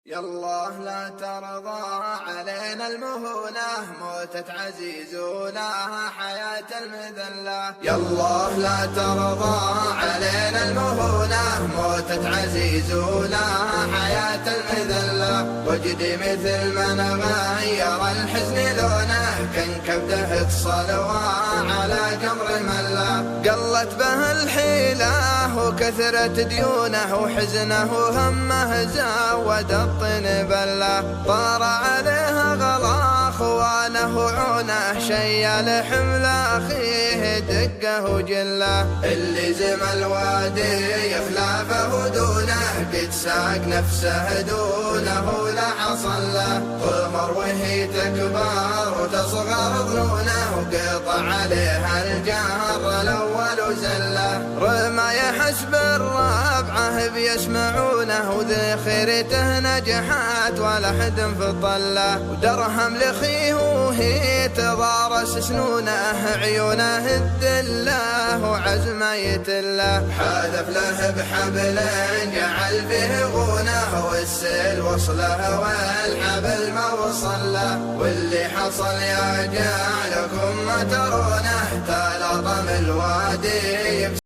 يالله لا ترضى علينا المهونة، موتة عزيزونا حياة المذلة. يالله لا ترضى علينا المهونة، موتة عزيزونا حياة المذلة. وجدي مثل ما غير الحزن لونه، كان كبده اتصلوا على قمر مله. قلت به الحيلة وكثرت ديونه، وحزنه همه زود الطين بله. طار عليه غلا اخوانه عونه، شيل حمل اخيه دقه وجله. اللي زم الوادي خلافه دونه، قد ساق نفسه دونه لا حصل له. غمر وهي تكبر وتصغر ظنونه، وقطع عليها الجهر الاول زله. رمى يحسب الرابعه بيسمعونه، وذي خيرته نجحت ولا حد انفطله. ودرهم لخيه وهي تضارس سنونه، عيونه الدله وعزمه يتله. حاذف له بحبل جعل به غونه، والسيل وصله والحبل ما وصل له. واللي حصل يا جعلكم ما ترونه، تلاطم الوادي